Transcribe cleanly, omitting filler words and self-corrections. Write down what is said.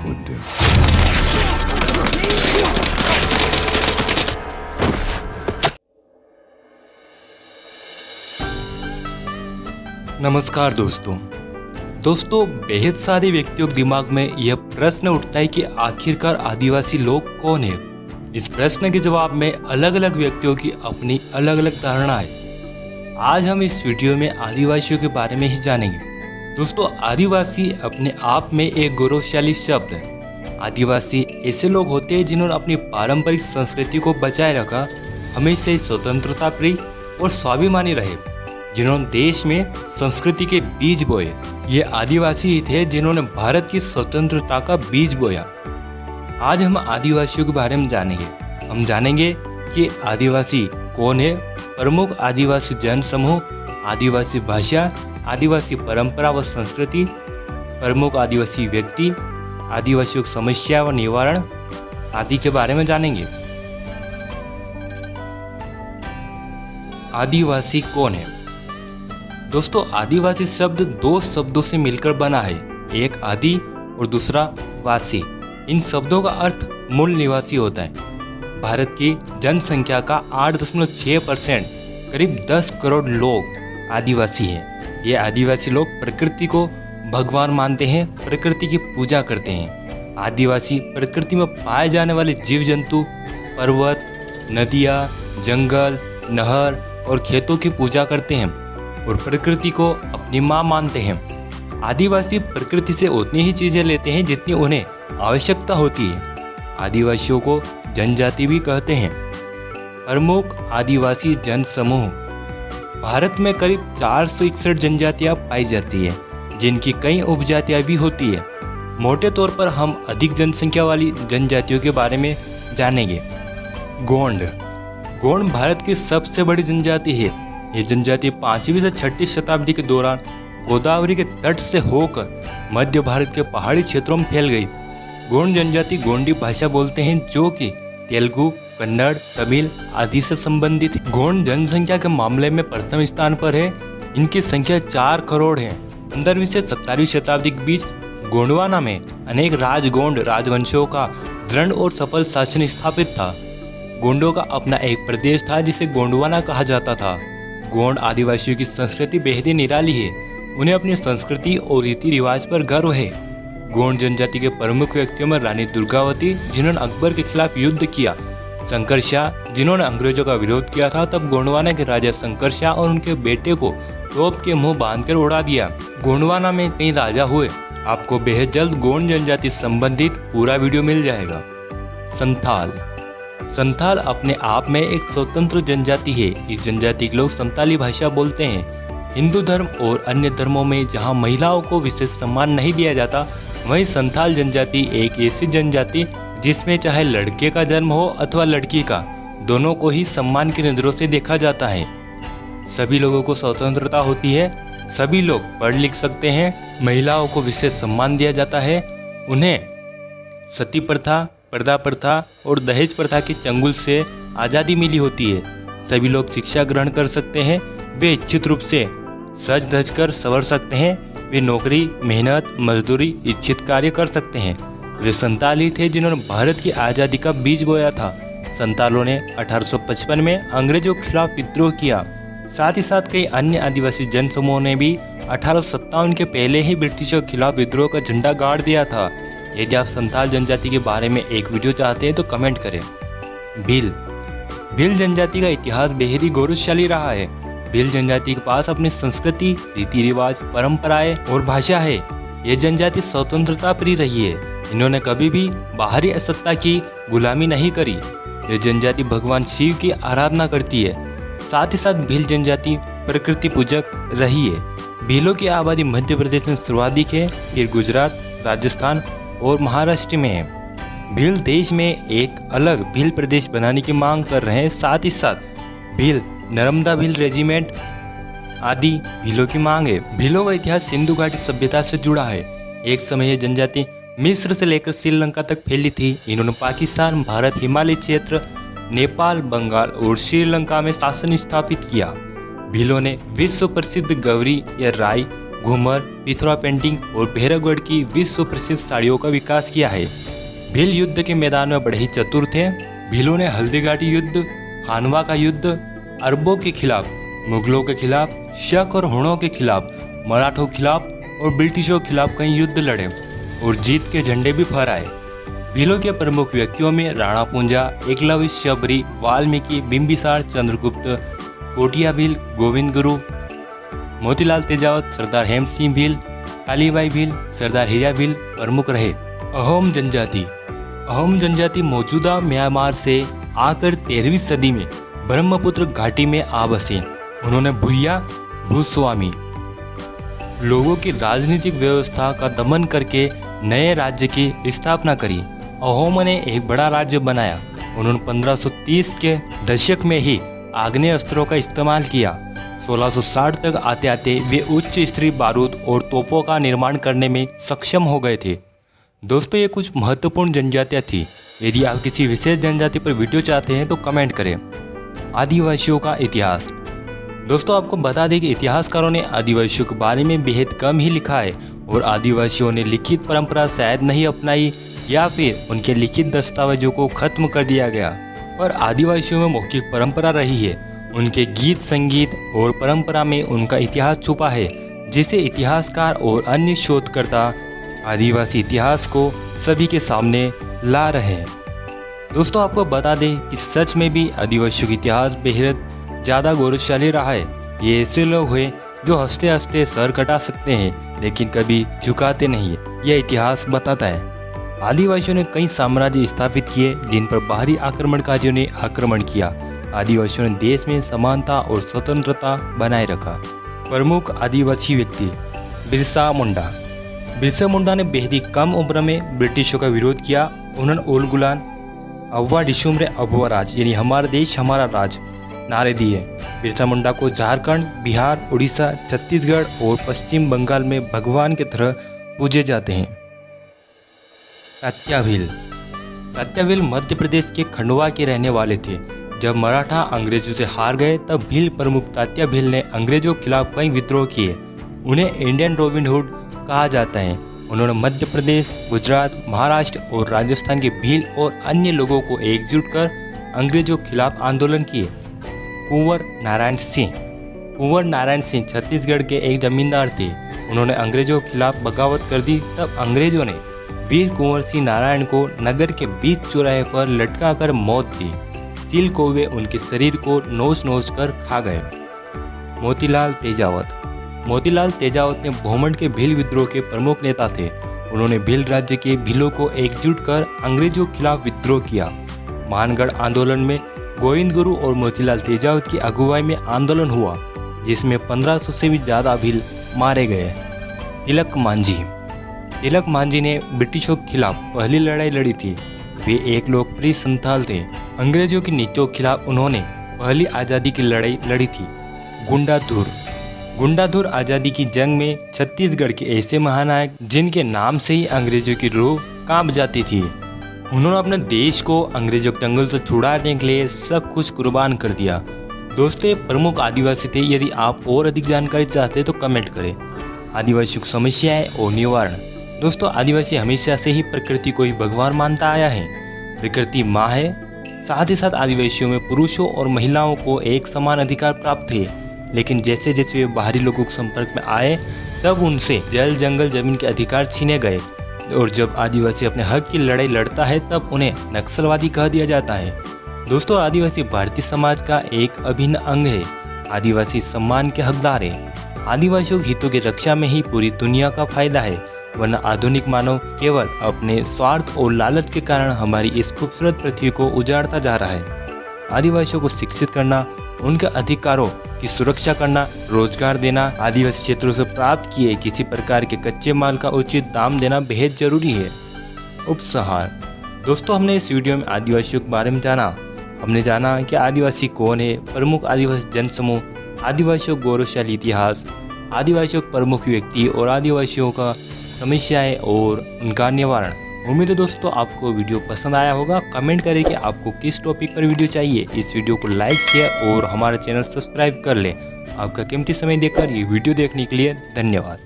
would do. नमस्कार दोस्तों बेहद सारे व्यक्तियों के दिमाग में यह प्रश्न उठता है कि आखिरकार आदिवासी लोग कौन है। इस प्रश्न के जवाब में अलग अलग व्यक्तियों की अपनी अलग अलग धारणा है। आज हम इस वीडियो में आदिवासियों के बारे में ही जानेंगे। दोस्तों, आदिवासी अपने आप में एक गौरवशाली शब्द है। आदिवासी ऐसे लोग होते हैं जिन्होंने अपनी पारंपरिक संस्कृति को बचाए रखा, हमेशा ही स्वतंत्रता प्रिय और स्वाभिमानी रहे, जिन्होंने देश में संस्कृति के बीज बोए। ये आदिवासी ही थे जिन्होंने भारत की स्वतंत्रता का बीज बोया। आज हम आदिवासियों के बारे में जानेंगे। हम जानेंगे कि आदिवासी कौन है, प्रमुख आदिवासी जन समूह, आदिवासी भाषा, आदिवासी परंपरा व संस्कृति, प्रमुख आदिवासी व्यक्ति, आदिवासियों की समस्या व निवारण आदि के बारे में जानेंगे। आदिवासी कौन है? दोस्तों, आदिवासी शब्द दो शब्दों से मिलकर बना है, एक आदि और दूसरा वासी। इन शब्दों का अर्थ मूल निवासी होता है। भारत की जनसंख्या का 8.6% करीब 10 करोड़ लोग आदिवासी हैं। ये आदिवासी लोग प्रकृति को भगवान मानते हैं, प्रकृति की पूजा करते हैं। आदिवासी प्रकृति में पाए जाने वाले जीव जंतु, पर्वत, नदियाँ, जंगल, नहर और खेतों की पूजा करते हैं और प्रकृति को अपनी माँ मानते हैं। आदिवासी प्रकृति से उतनी ही चीजें लेते हैं जितनी उन्हें आवश्यकता होती है। आदिवासियों को जनजाति भी कहते हैं। प्रमुख आदिवासी जन समूह। भारत में करीब 461 जनजातियां पाई जाती है, जिनकी कई उपजातियां भी होती है। मोटे तौर पर हम अधिक जनसंख्या वाली जनजातियों के बारे में जानेंगे। गोंड। गोंड भारत की सबसे बड़ी जनजाति है। ये जनजाति 5वीं से 6वीं शताब्दी के दौरान गोदावरी के तट से होकर मध्य भारत के पहाड़ी क्षेत्रों में फैल गई। गोंड जनजाति गोंडी भाषा बोलते हैं, जो कि तेलुगु, कन्नड़, तमिल आदि से संबंधित है। गोंड जनसंख्या के मामले में प्रथम स्थान पर है। इनकी संख्या 4 करोड़ है। 15वीं से 17वीं शताब्दी के बीच गोंडवाना में अनेक राजगोंड राजवंशों का दृढ़ और सफल शासन स्थापित था। गोंडों का अपना एक प्रदेश था जिसे गोंडवाना कहा जाता था। गोंड आदिवासियों की संस्कृति बेहद ही निराली है। उन्हें अपनी संस्कृति और रीति रिवाज पर गर्व है। गोंड जनजाति के प्रमुख व्यक्तियों में रानी दुर्गावती, जिन्होंने अकबर के खिलाफ युद्ध किया, शंकर शाह, जिन्होंने अंग्रेजों का विरोध किया था, तब गोंडवाना के राजा शंकर शाह और उनके बेटे को तोप के मुंह बांधकर उड़ा दिया। गोंडवाना में कई राजा हुए। आपको बेहद जल्द गोंड जनजाति संबंधित पूरा वीडियो मिल जाएगा। संथाल। संथाल अपने आप में एक स्वतंत्र जनजाति है। इस जनजाति के लोग संताली भाषा बोलते हैं। हिंदू धर्म और अन्य धर्मों में जहां महिलाओं को विशेष सम्मान नहीं दिया जाता, वहीं संथाल जनजाति एक ऐसी जनजाति जिसमें चाहे लड़के का जन्म हो अथवा लड़की का, दोनों को ही सम्मान की नज़रों से देखा जाता है। सभी लोगों को स्वतंत्रता होती है। सभी लोग पढ़ लिख सकते हैं। महिलाओं को विशेष सम्मान दिया जाता है। उन्हें सती प्रथा, पर्दा प्रथा और दहेज प्रथा के चंगुल से आज़ादी मिली होती है। सभी लोग शिक्षा ग्रहण कर सकते हैं। वे इच्छित रूप से सज धज कर संवर सकते हैं। वे नौकरी, मेहनत, मजदूरी, इच्छित कार्य कर सकते हैं। वे संताल ही थे जिन्होंने भारत की आज़ादी का बीज बोया था। संतालों ने 1855 में अंग्रेजों के खिलाफ विद्रोह किया। साथ ही साथ कई अन्य आदिवासी जन समूहों ने भी 1857 के पहले ही ब्रिटिशों के खिलाफ विद्रोह का झंडा गाड़ दिया था। यदि आप संथाल जनजाति के बारे में एक वीडियो चाहते हैं तो कमेंट करें। भील। भील जनजाति का इतिहास बेहद ही गौरवशाली रहा है। भील जनजाति के पास अपनी संस्कृति, रीति रिवाज, परंपराएं और भाषा है। ये जनजाति स्वतंत्रता प्रिय रही है। इन्होंने कभी भी बाहरी सत्ता की गुलामी नहीं करी। ये जनजाति भगवान शिव की आराधना करती है। साथ ही साथ भील जनजाति प्रकृति पूजक रही है। भीलों की आबादी मध्य प्रदेश में सर्वाधिक है, फिर गुजरात, राजस्थान और महाराष्ट्र में है। भील देश में एक अलग भील प्रदेश बनाने की मांग कर रहे हैं। साथ ही साथ भील, नर्मदा भील रेजिमेंट आदि भीलों की मांग है। भीलों का इतिहास सिंधु घाटी सभ्यता से जुड़ा है। एक समय यह जनजाति मिस्र से लेकर श्रीलंका तक फैली थी। इन्होंने पाकिस्तान, भारत, हिमालय क्षेत्र, नेपाल, बंगाल और श्रीलंका में शासन स्थापित किया। भीलों ने विश्व प्रसिद्ध गौरी या राई घूमर, पिथौरा पेंटिंग और भैरवगढ़ की विश्व प्रसिद्ध साड़ियों का विकास किया है। भील युद्ध के मैदान में बड़े ही चतुर थे। भीलों ने हल्दीघाटी युद्ध, खानवा का युद्ध, अरबों के खिलाफ, मुगलों के खिलाफ, शक और हुणों के खिलाफ, मराठों के खिलाफ और ब्रिटिशों के खिलाफ कई युद्ध लड़े और जीत के झंडे भी फहराए। भीलों के प्रमुख व्यक्तियों में राणा पूंजा, एकलव्य, शबरी, वाल्मीकि, बिंबिसार, चंद्रगुप्त, कोटिया भील, गोविंद गुरु, मोतीलाल तेजावत, सरदार हेम सिंह भील, कालीबाई भील, सरदार हीरा भील प्रमुख रहे। अहोम जनजाति मौजूदा म्यांमार से आकर 13वीं सदी में ब्रह्मपुत्र घाटी में आ बसे। उन्होंने भूया भूस्वामी लोगों की राजनीतिक व्यवस्था का दमन करके नए राज्य की स्थापना करी। अहोमों ने एक बड़ा राज्य बनाया। उन्होंने 1530 के दशक में ही आग्नेय अस्त्रों का इस्तेमाल किया। 1660 तक आते आते वे उच्च स्तरीय बारूद और तोपों का निर्माण करने में सक्षम हो गए थे। दोस्तों, ये कुछ महत्वपूर्ण जनजातियाँ थी। यदि आप किसी विशेष जनजाति पर वीडियो चाहते हैं तो कमेंट करें। आदिवासियों का इतिहास। दोस्तों, आपको बता दें कि इतिहासकारों ने आदिवासियों के बारे में बेहद कम ही लिखा है और आदिवासियों ने लिखित परंपरा शायद नहीं अपनाई या फिर उनके लिखित दस्तावेजों को खत्म कर दिया गया। पर आदिवासियों में मौखिक परंपरा रही है। उनके गीत, संगीत और परंपरा में उनका इतिहास छुपा है, जिसे इतिहासकार और अन्य शोधकर्ता आदिवासी इतिहास को सभी के सामने ला रहे हैं। दोस्तों, आपको बता दें कि सच में भी आदिवासियों का इतिहास बेहद ज़्यादा गौरवशाली रहा है। ये ऐसे लोग हैं जो हंसते हंसते सर कटा सकते हैं लेकिन कभी झुकाते नहीं है, यह इतिहास बताता है। आदिवासियों ने कई साम्राज्य स्थापित किए जिन पर बाहरी आक्रमणकारियों ने आक्रमण किया। आदिवासियों ने देश में समानता और स्वतंत्रता बनाए रखा। प्रमुख आदिवासी व्यक्ति बिरसा मुंडा। बिरसा मुंडा ने बेहद ही कम उम्र में ब्रिटिशों का विरोध किया। उन्होंने ओल गुलान, अव्वा डिशुमरे अभुआ राज यानी हमारा देश हमारा राज नारे दिए। बिरसा मुंडा को झारखंड, बिहार, उड़ीसा, छत्तीसगढ़ और पश्चिम बंगाल में भगवान की तरह पूजे जाते हैं। तात्या भील। तात्या भील मध्य प्रदेश के खंडवा के रहने वाले थे। जब मराठा अंग्रेजों से हार गए तब भील प्रमुख तात्या भील ने अंग्रेजों के खिलाफ कई विद्रोह किए। उन्हें इंडियन रॉबिन हुड कहा जाता है। उन्होंने मध्य प्रदेश, गुजरात, महाराष्ट्र और राजस्थान के भील और अन्य लोगों को एकजुट कर अंग्रेजों के खिलाफ आंदोलन किए। कुंवर नारायण सिंह। कुंवर नारायण सिंह छत्तीसगढ़ के एक जमींदार थे। उन्होंने अंग्रेजों के खिलाफ बगावत कर दी। तब अंग्रेजों ने वीर कुंवर सिंह नारायण को नगर के बीच चौराहे पर लटका कर मौत दी। चील कौवे उनके शरीर को नोच नोच कर खा गए। मोतीलाल तेजावत। मोतीलाल तेजावत ने भोमंड के भील विद्रोह के प्रमुख नेता थे। उन्होंने भील राज्य के भीलों को एकजुट कर अंग्रेजों के खिलाफ विद्रोह किया। मानगढ़ आंदोलन में गोविंद गुरु और मोतीलाल तेजावत की अगुवाई में आंदोलन हुआ, जिसमें 1500 से भी ज़्यादा भील मारे गए। तिलक मांझी। तिलक मांझी ने ब्रिटिशों के खिलाफ पहली लड़ाई लड़ी थी। वे एक लोकप्रिय संथाल थे। अंग्रेजों की नीतियों के खिलाफ उन्होंने पहली आज़ादी की लड़ाई लड़ी थी। गुंडाधुर। गुंडाधुर आज़ादी की जंग में छत्तीसगढ़ के ऐसे महानायक जिनके नाम से ही अंग्रेजों की रूह कांप जाती थी। उन्होंने अपने देश को अंग्रेजों के चंगुल से छुड़ाने के लिए सब कुछ कुर्बान कर दिया। दोस्तों, प्रमुख आदिवासी थे। यदि आप और अधिक जानकारी चाहते हैं तो कमेंट करें। आदिवासियों की समस्याएं और निवारण। दोस्तों, आदिवासी हमेशा से ही प्रकृति को ही भगवान मानता आया है। प्रकृति माँ है। साथ ही साथ आदिवासियों में पुरुषों और महिलाओं को एक समान अधिकार प्राप्त थे। लेकिन जैसे जैसे वे बाहरी लोगों के संपर्क में आए तब उनसे जल, जंगल, जमीन के अधिकार छीने गए। और जब आदिवासी अपने हक की लड़ाई लड़ता है तब उन्हें नक्सलवादी कह दिया जाता है। दोस्तों, आदिवासी भारतीय समाज का एक अभिन्न अंग है। आदिवासी सम्मान के हकदार है। आदिवासियों के हितों की रक्षा में ही पूरी दुनिया का फायदा है, वरना आधुनिक मानव केवल अपने स्वार्थ और लालच के कारण हमारी इस खूबसूरत पृथ्वी को उजाड़ता जा रहा है। आदिवासियों को शिक्षित करना, उनके अधिकारों की सुरक्षा करना, रोजगार देना, आदिवासी क्षेत्रों से प्राप्त किए किसी प्रकार के कच्चे माल का उचित दाम देना बेहद जरूरी है। उपसंहार। दोस्तों, हमने इस वीडियो में आदिवासियों के बारे में जाना। हमने जाना कि आदिवासी कौन है, प्रमुख आदिवासी जनसमूह, आदिवासियों गौरवशाली इतिहास, आदिवासियों के प्रमुख व्यक्ति और आदिवासियों का समस्याएं और उनका निवारण। उम्मीद है दोस्तों आपको वीडियो पसंद आया होगा। कमेंट करें कि आपको किस टॉपिक पर वीडियो चाहिए। इस वीडियो को लाइक, शेयर और हमारा चैनल सब्सक्राइब कर लें। आपका कीमती समय देकर ये वीडियो देखने के लिए धन्यवाद।